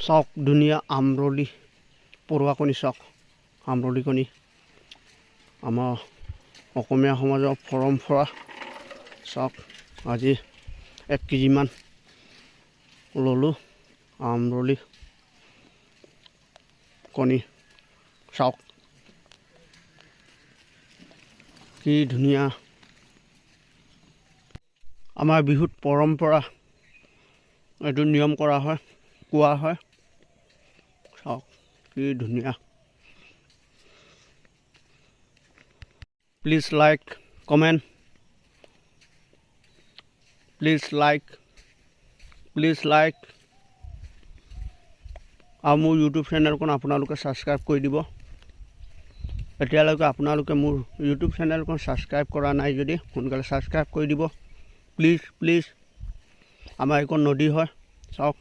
চাওক ধুনীয়া আমৰলি পৰুৱা কণী চাওক আমৰলি কণী আমাৰ অসমীয়া সমাজৰ পৰম্পৰা চাওক আজি 1 কেজিমান ল'লোঁ আমৰলি কণী চাওক কি ধুনীয়া আমাৰ বিহুত পৰম্পৰা এইটো নিয়ম কৰা হয় কোৱা হয় চাওক কি ধুনীয়া please like comment please like আৰু মোৰ ইউটিউব চেনেলখন আপোনালোকে ছাবস্ক্ৰাইব কৰি দিব এতিয়ালৈকে আপোনালোকে মোৰ ইউটিউব চেনেলখন ছাবস্ক্ৰাইব কৰা নাই যদি সোনকালে ছাবস্ক্ৰাইব কৰি দিব প্লিজ আমাৰ এইখন নদী হয় চাওক